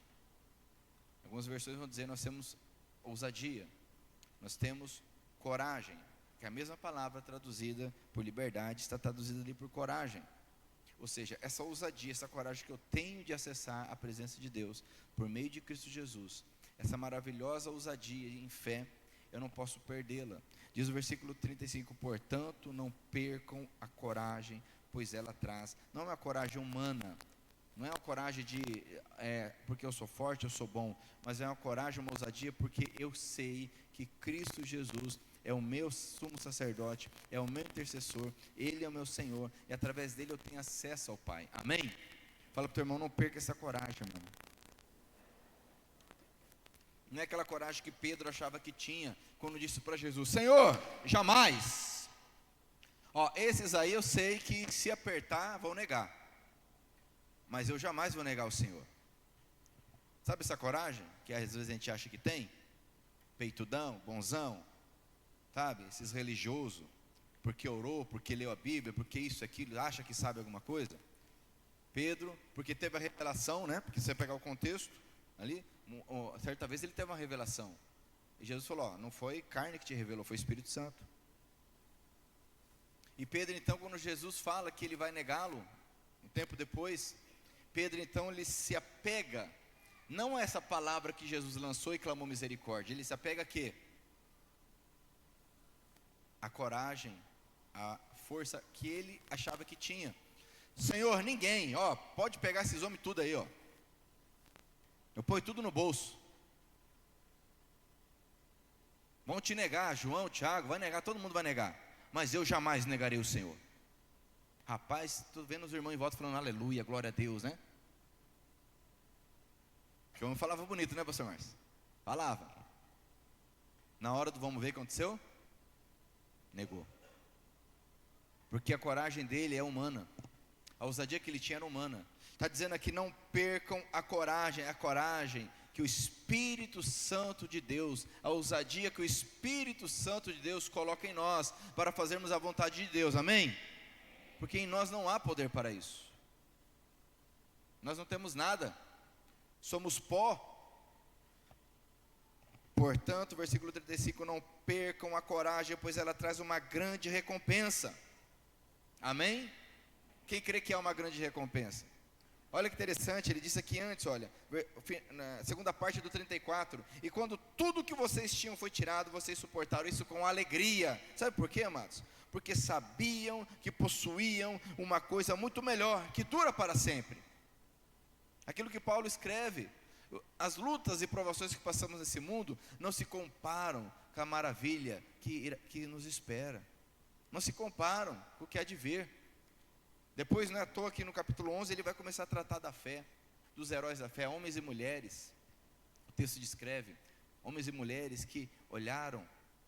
Algumas versões vão dizer, nós temos ousadia, nós temos coragem, que é a mesma palavra traduzida por liberdade, está traduzida ali por coragem. Ou seja, essa ousadia, essa coragem que eu tenho de acessar a presença de Deus, por meio de Cristo Jesus, essa maravilhosa ousadia em fé, eu não posso perdê-la. Diz o versículo 35, portanto, não percam a coragem, pois ela traz, não é uma coragem humana, não é uma coragem de, porque eu sou forte, eu sou bom, mas é uma coragem, uma ousadia, porque eu sei que Cristo Jesus é o meu sumo sacerdote, é o meu intercessor, Ele é o meu Senhor, e através dele eu tenho acesso ao Pai, amém? Fala para o teu irmão, não perca essa coragem, irmão. Não é aquela coragem que Pedro achava que tinha, quando disse para Jesus, Senhor, jamais, esses aí eu sei que se apertar vão negar, mas eu jamais vou negar o Senhor. Sabe essa coragem, que às vezes a gente acha que tem? Peitudão, bonzão, sabe, esses religiosos, porque orou, porque leu a Bíblia, porque isso, aquilo, acha que sabe alguma coisa. Pedro, porque teve a revelação, né, porque você pegar o contexto, ali, certa vez ele teve uma revelação, e Jesus falou, não foi carne que te revelou, foi o Espírito Santo. E Pedro então, quando Jesus fala que ele vai negá-lo, um tempo depois, Pedro então, ele se apega, não a essa palavra que Jesus lançou e clamou misericórdia, ele se apega a quê? A coragem, a força que ele achava que tinha. Senhor, ninguém, pode pegar esses homens tudo aí, eu ponho tudo no bolso. Vão te negar, João, Tiago, vai negar, todo mundo vai negar, mas eu jamais negarei o Senhor. Rapaz, estou vendo os irmãos em volta falando aleluia, glória a Deus, né? João falava bonito, né, pastor Márcio? Falava. Na hora do vamos ver o que aconteceu? Negou. Porque a coragem dele é humana, a ousadia que ele tinha era humana. Está dizendo aqui, não percam a coragem que o Espírito Santo de Deus, a ousadia que o Espírito Santo de Deus coloca em nós, para fazermos a vontade de Deus, amém? Porque em nós não há poder para isso, nós não temos nada, somos pó. Portanto, versículo 35, não percam a coragem, pois ela traz uma grande recompensa, amém? Quem crê que é uma grande recompensa? Olha que interessante, ele disse aqui antes, olha, na segunda parte do 34, e quando tudo que vocês tinham foi tirado, vocês suportaram isso com alegria. Sabe por quê, amados? Porque sabiam que possuíam uma coisa muito melhor, que dura para sempre. Aquilo que Paulo escreve, as lutas e provações que passamos nesse mundo, não se comparam com a maravilha que nos espera. Não se comparam com o que há de vir. Depois, não é à toa que no capítulo 11, ele vai começar a tratar da fé, dos heróis da fé, homens e mulheres. O texto descreve, homens e mulheres que olharam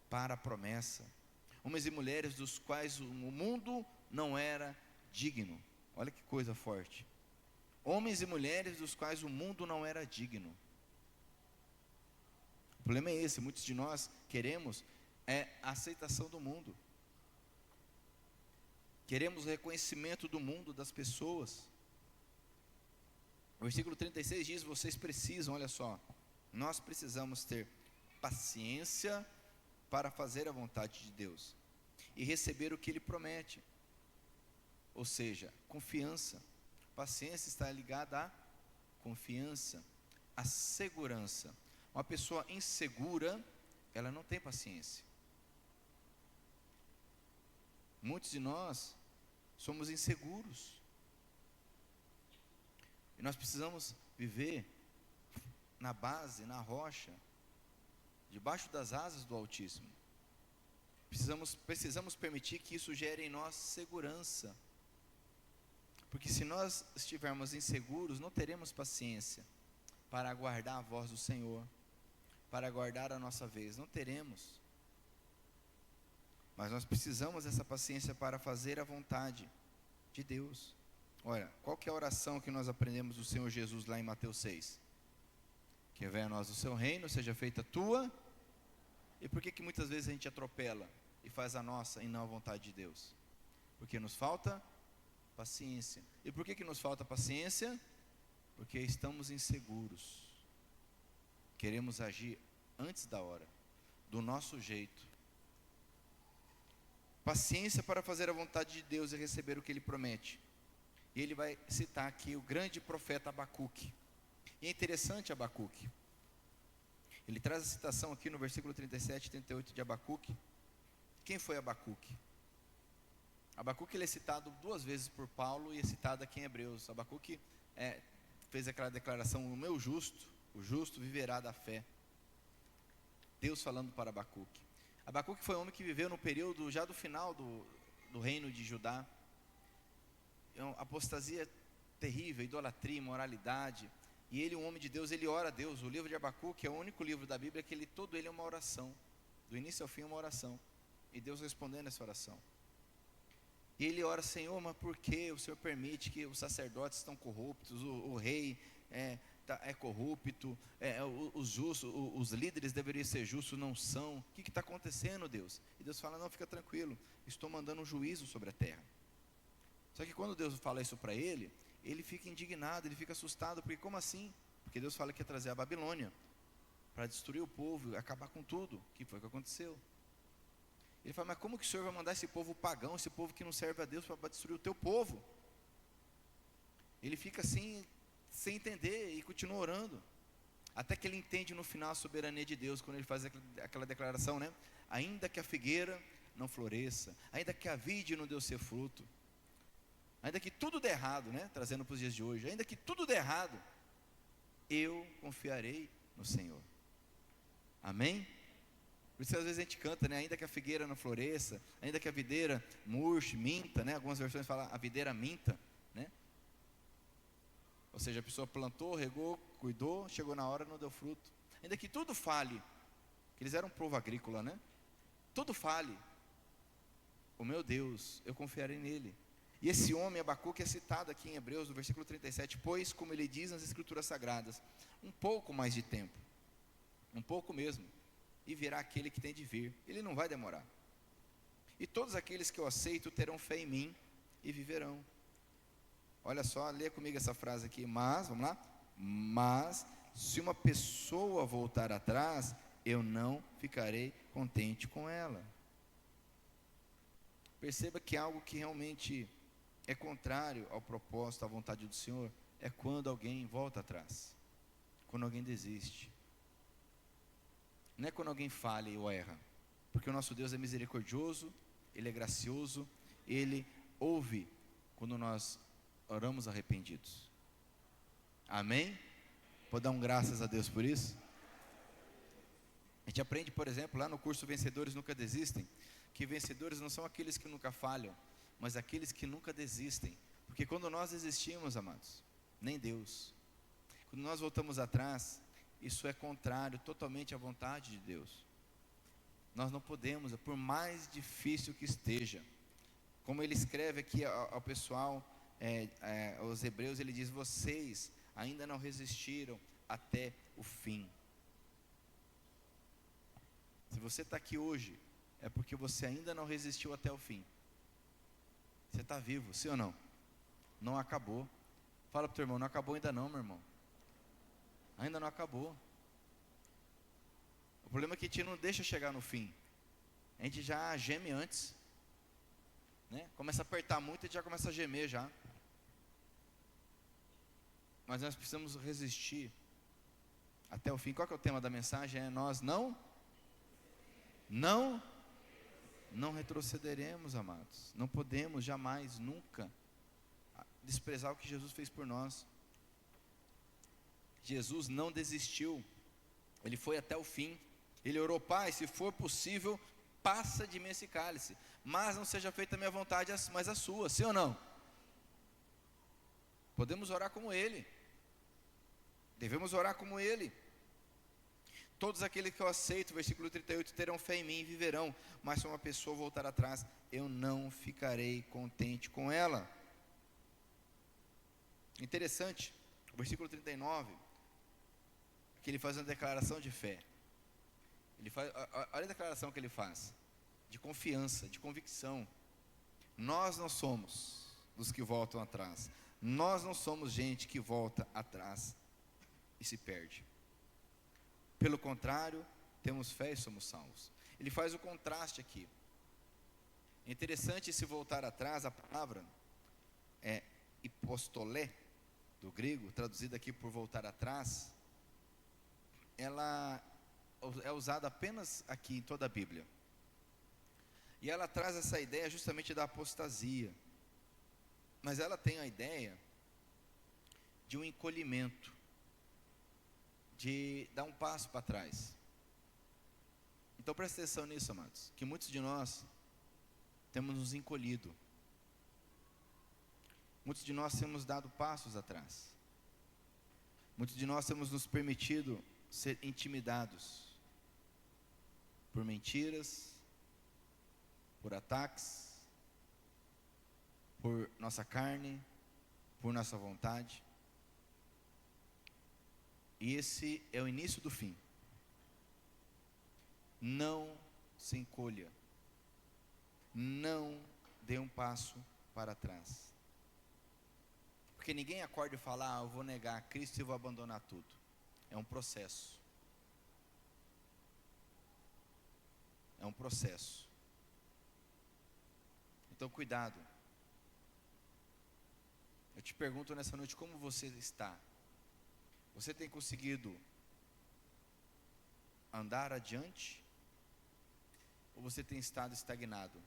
para a promessa. Homens e mulheres dos quais o mundo não era digno. Olha que coisa forte. Homens e mulheres dos quais o mundo não era digno. O problema é esse, muitos de nós queremos a aceitação do mundo. Queremos o reconhecimento do mundo, das pessoas. O versículo 36 diz, vocês precisam, olha só, nós precisamos ter paciência para fazer a vontade de Deus e receber o que Ele promete. Ou seja, confiança. Paciência está ligada à confiança, à segurança. Uma pessoa insegura, ela não tem paciência. Muitos de nós somos inseguros. E nós precisamos viver na base, na rocha, debaixo das asas do Altíssimo. Precisamos permitir que isso gere em nós segurança. Porque se nós estivermos inseguros, não teremos paciência para aguardar a voz do Senhor, para aguardar a nossa vez. Não teremos. Mas nós precisamos dessa paciência para fazer a vontade de Deus. Olha, qual que é a oração que nós aprendemos do Senhor Jesus lá em Mateus 6? Que venha a nós o seu reino, seja feita a tua. E por que muitas vezes a gente atropela e faz a nossa e não a vontade de Deus? Porque nos falta paciência. E por que nos falta paciência? Porque estamos inseguros. Queremos agir antes da hora, do nosso jeito. Paciência para fazer a vontade de Deus e receber o que Ele promete. E ele vai citar aqui o grande profeta Abacuque. E é interessante Abacuque. Ele traz a citação aqui no versículo 37 e 38 de Abacuque. Quem foi Abacuque? Abacuque ele é citado duas vezes por Paulo e é citado aqui em Hebreus. Abacuque fez aquela declaração, o justo viverá da fé. Deus falando para Abacuque. Abacuque foi um homem que viveu no período já do final do reino de Judá. Apostasia terrível, idolatria, imoralidade. E ele, um homem de Deus, ele ora a Deus. O livro de Abacuque é o único livro da Bíblia que todo ele é uma oração. Do início ao fim é uma oração. E Deus respondendo essa oração. E ele ora, Senhor, mas por que o Senhor permite que os sacerdotes estão corruptos, o rei é corrupto, os justos, os líderes deveriam ser justos, não são. O que está acontecendo, Deus? E Deus fala, não, fica tranquilo, estou mandando um juízo sobre a terra. Só que quando Deus fala isso para ele fica indignado, ele fica assustado, porque como assim? Porque Deus fala que ia trazer a Babilônia, para destruir o povo, acabar com tudo, que foi o que aconteceu. Ele fala, mas como que o Senhor vai mandar esse povo pagão, esse povo que não serve a Deus, para destruir o teu povo? Ele fica assim, sem entender, e continua orando, até que ele entende no final a soberania de Deus, quando ele faz aquela declaração, né? Ainda que a figueira não floresça, ainda que a vide não dê o seu fruto, ainda que tudo dê errado, né? Trazendo para os dias de hoje, ainda que tudo dê errado, eu confiarei no Senhor. Amém? Por isso às vezes a gente canta, né? Ainda que a figueira não floresça, ainda que a videira murche, minta, né? Algumas versões falam a videira minta, né? Ou seja, a pessoa plantou, regou, cuidou, chegou na hora, não deu fruto. Ainda que tudo fale, que eles eram um povo agrícola, né? Tudo fale, o meu Deus, eu confiarei nele. E esse homem, Abacuque, é citado aqui em Hebreus, no versículo 37, pois, como ele diz nas Escrituras Sagradas, um pouco mais de tempo, um pouco mesmo, e virá aquele que tem de vir, ele não vai demorar. E todos aqueles que eu aceito terão fé em mim e viverão. Olha só, lê comigo essa frase aqui, vamos lá? Mas, se uma pessoa voltar atrás, eu não ficarei contente com ela. Perceba que algo que realmente é contrário ao propósito, à vontade do Senhor, é quando alguém volta atrás, quando alguém desiste. Não é quando alguém falha ou erra, porque o nosso Deus é misericordioso, Ele é gracioso, Ele ouve quando nós oramos arrependidos. Amém? Pode dar graças a Deus por isso? A gente aprende, por exemplo, lá no curso Vencedores Nunca Desistem, que vencedores não são aqueles que nunca falham, mas aqueles que nunca desistem. Porque quando nós desistimos, amados, nem Deus. Quando nós voltamos atrás, isso é contrário totalmente à vontade de Deus. Nós não podemos, por mais difícil que esteja. Como ele escreve aqui ao pessoal, aos hebreus, ele diz: vocês ainda não resistiram até o fim. Se você está aqui hoje, é porque você ainda não resistiu até o fim. Você está vivo, sim ou não? Não acabou. Fala para o teu irmão: não acabou ainda não, meu irmão. Ainda não acabou. O problema é que a gente não deixa chegar no fim. A gente já geme antes, né? Começa a apertar muito e a gente já começa a gemer já. Mas nós precisamos resistir até o fim. Qual que é o tema da mensagem? É: nós não retrocederemos, amados. Não podemos jamais, nunca desprezar o que Jesus fez por nós. Jesus não desistiu, Ele foi até o fim. Ele orou: Pai, se for possível, passa de mim esse cálice, mas não seja feita a minha vontade, mas a sua. Sim ou não? Podemos orar como Ele, devemos orar como Ele. Todos aqueles que eu aceito, versículo 38, terão fé em mim e viverão, mas se uma pessoa voltar atrás, eu não ficarei contente com ela. Interessante, o versículo 39, que ele faz uma declaração de fé. Olha a declaração que ele faz, de confiança, de convicção. Nós não somos dos que voltam atrás. Nós não somos gente que volta atrás e se perde. Pelo contrário, temos fé e somos salvos. Ele faz o contraste aqui. É interessante esse voltar atrás. A palavra é hipostolé, do grego, traduzida aqui por voltar atrás. Ela é usada apenas aqui em toda a Bíblia. E ela traz essa ideia justamente da apostasia. Mas ela tem a ideia de um encolhimento, de dar um passo para trás. Então presta atenção nisso, amados, que muitos de nós temos nos encolhido. Muitos de nós temos dado passos atrás. Muitos de nós temos nos permitido ser intimidados por mentiras, por ataques, por nossa carne, por nossa vontade. E esse é o início do fim. Não se encolha. Não dê um passo para trás. Porque ninguém acorda e fala: eu vou negar a Cristo e vou abandonar tudo. É um processo. É um processo. Então cuidado. Eu te pergunto nessa noite: como você está? Você tem conseguido andar adiante? Ou você tem estado estagnado,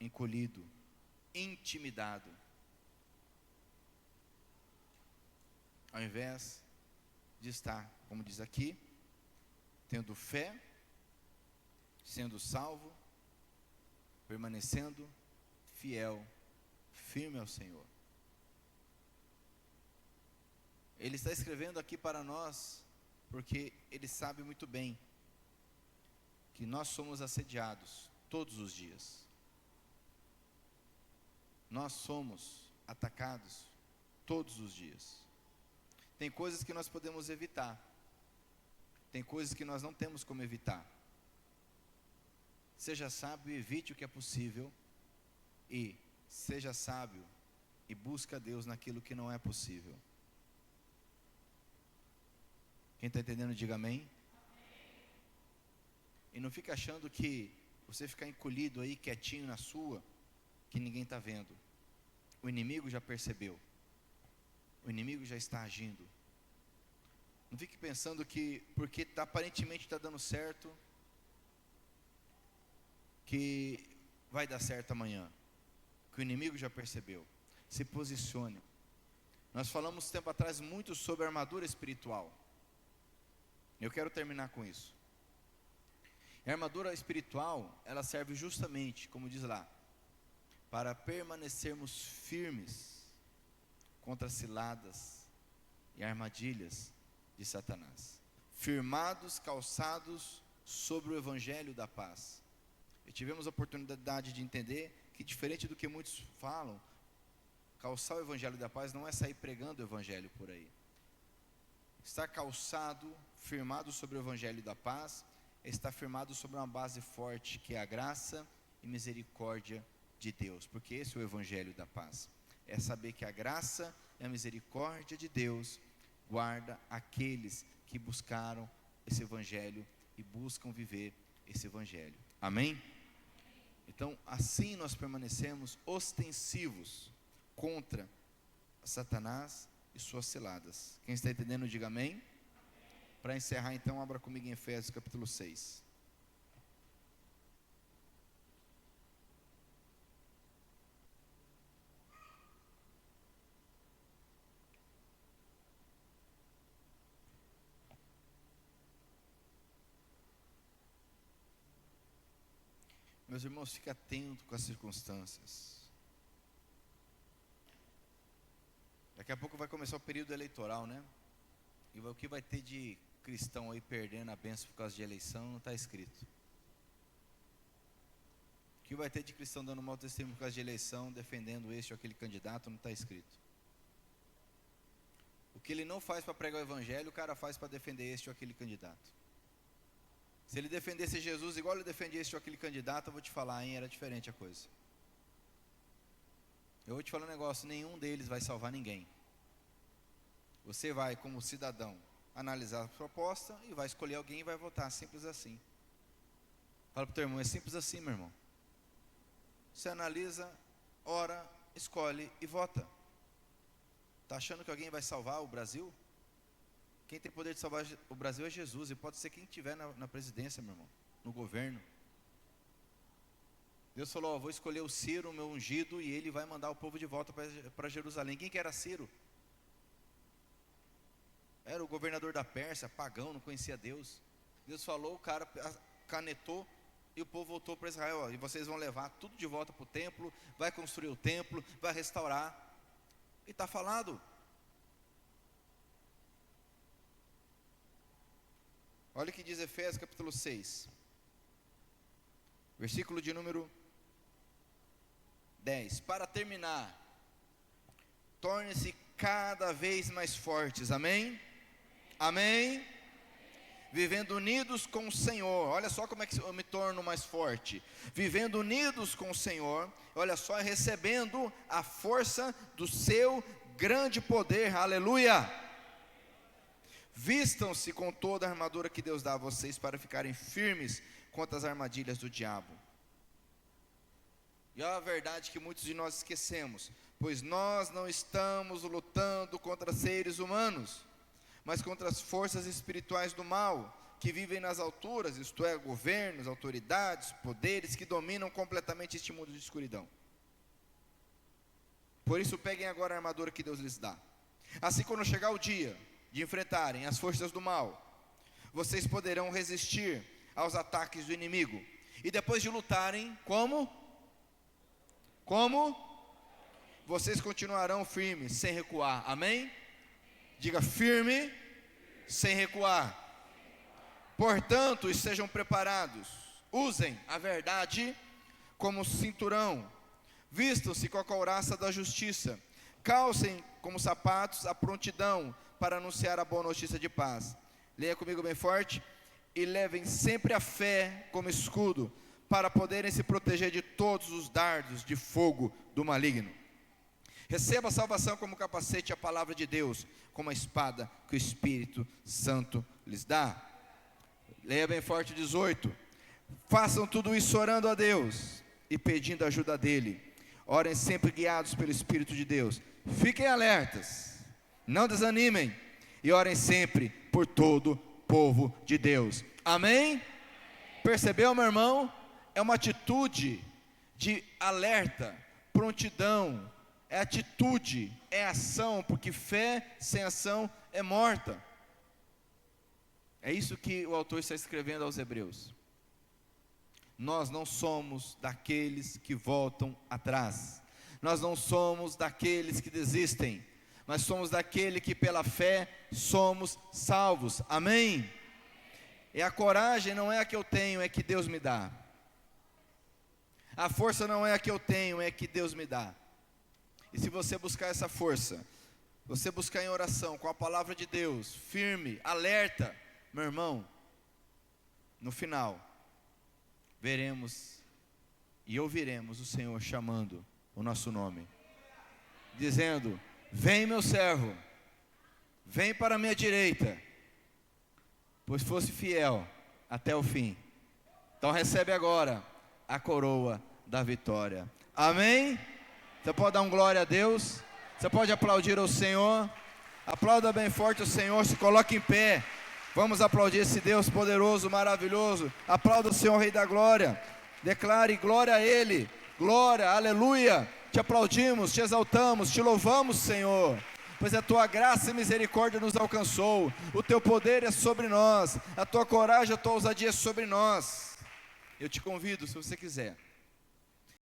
encolhido, intimidado? Ao invés de estar, como diz aqui, tendo fé, sendo salvo, permanecendo fiel, firme ao Senhor. Ele está escrevendo aqui para nós, porque Ele sabe muito bem que nós somos assediados todos os dias. Nós somos atacados todos os dias. Tem coisas que nós podemos evitar, tem coisas que nós não temos como evitar. Seja sábio e evite o que é possível, e seja sábio e busque a Deus naquilo que não é possível. Quem está entendendo, diga amém. E não fica achando que você ficar encolhido aí, quietinho na sua, que ninguém está vendo. O inimigo já percebeu. o inimigo já está agindo. Não fique pensando que, porque aparentemente está dando certo, que vai dar certo amanhã. Que o inimigo já percebeu. Se posicione. Nós falamos tempo atrás muito sobre armadura espiritual. Eu quero terminar com isso. A armadura espiritual, ela serve justamente, como diz lá, para permanecermos firmes contra ciladas e armadilhas de Satanás. Firmados, calçados sobre o evangelho da paz. E tivemos a oportunidade de entender que, diferente do que muitos falam, calçar o evangelho da paz não é sair pregando o evangelho por aí. Estar calçado, firmado sobre o evangelho da paz, é estar firmado sobre uma base forte, que é a graça e misericórdia de Deus. Porque esse é o evangelho da paz. É saber que a graça e a misericórdia de Deus guarda aqueles que buscaram esse evangelho e buscam viver esse evangelho. Amém? Então, assim nós permanecemos ostensivos contra Satanás e suas ciladas. Quem está entendendo, diga amém. Para encerrar, então, abra comigo em Efésios capítulo 6. Meus irmãos, fique atento com as circunstâncias. Daqui a pouco vai começar o período eleitoral, né? E o que vai ter de cristão aí perdendo a bênção por causa de eleição, não está escrito. O que vai ter de cristão dando mau testemunho por causa de eleição, defendendo este ou aquele candidato, não está escrito. O que ele não faz para pregar o evangelho, o cara faz para defender este ou aquele candidato. Se ele defendesse Jesus igual ele defendia este ou aquele candidato, eu vou te falar, hein, era diferente a coisa. Eu vou te falar um negócio, nenhum deles vai salvar ninguém. Você vai, como cidadão, analisar a proposta e vai escolher alguém e vai votar, simples assim. Fala para o teu irmão, é simples assim, meu irmão. Você analisa, ora, escolhe e vota. Está achando que alguém vai salvar o Brasil? Quem tem poder de salvar o Brasil é Jesus, e pode ser quem estiver na presidência, meu irmão, no governo. Deus falou, vou escolher o Ciro, o meu ungido, e ele vai mandar o povo de volta para Jerusalém. Quem que era Ciro? Era o governador da Pérsia, pagão, não conhecia Deus. Deus falou, o cara canetou, e o povo voltou para Israel. E vocês vão levar tudo de volta para o templo, vai construir o templo, vai restaurar. E está falado. Olha o que diz Efésios capítulo 6, versículo de número 10. Para terminar, torne-se cada vez mais fortes, amém? Amém? Vivendo unidos com o Senhor. Olha só como é que eu me torno mais forte. Vivendo unidos com o Senhor, olha só, recebendo a força do seu grande poder, aleluia. Vistam-se com toda a armadura que Deus dá a vocês para ficarem firmes contra as armadilhas do diabo. E é a verdade que muitos de nós esquecemos, pois nós não estamos lutando contra seres humanos, mas contra as forças espirituais do mal, que vivem nas alturas, isto é, governos, autoridades, poderes que dominam completamente este mundo de escuridão. Por isso peguem agora a armadura que Deus lhes dá. Assim, quando chegar o dia de enfrentarem as forças do mal, vocês poderão resistir aos ataques do inimigo. E depois de lutarem, como? Vocês continuarão firmes, sem recuar, amém? Diga firme, sem recuar. Portanto, estejam preparados, usem a verdade como cinturão, vistam-se com a couraça da justiça, calcem como sapatos a prontidão para anunciar a boa notícia de paz. Leia comigo bem forte. E levem sempre a fé como escudo, para poderem se proteger de todos os dardos de fogo do maligno. Receba a salvação como capacete, a palavra de Deus, como a espada que o Espírito Santo lhes dá. Leia bem forte 18. Façam tudo isso orando a Deus e pedindo a ajuda dele. Orem sempre guiados pelo Espírito de Deus. Fiquem alertas não desanimem, e orem sempre por todo o povo de Deus. Amém? Percebeu, meu irmão? É uma atitude de alerta, prontidão, é atitude, é ação, porque fé sem ação é morta. É isso que o autor está escrevendo aos Hebreus. Nós não somos daqueles que voltam atrás, nós não somos daqueles que desistem, mas somos daquele que pela fé somos salvos. Amém? E a coragem não é a que eu tenho, é que Deus me dá. A força não é a que eu tenho, é que Deus me dá. E se você buscar essa força, você buscar em oração, com a palavra de Deus, firme, alerta, meu irmão, no final, veremos e ouviremos o Senhor chamando o nosso nome, dizendo: vem meu servo, vem para a minha direita, pois fosse fiel até o fim. Então recebe agora a coroa da vitória. Amém? Você pode dar um glória a Deus? Você pode aplaudir ao Senhor? Aplauda bem forte o Senhor, se coloque em pé. Vamos aplaudir esse Deus poderoso, maravilhoso. Aplauda o Senhor, Rei da Glória. Declare glória a Ele. Glória, aleluia. Te aplaudimos, te exaltamos, te louvamos, Senhor, pois a tua graça e misericórdia nos alcançou. O teu poder é sobre nós, a tua coragem, a tua ousadia é sobre nós. Eu te convido, se você quiser,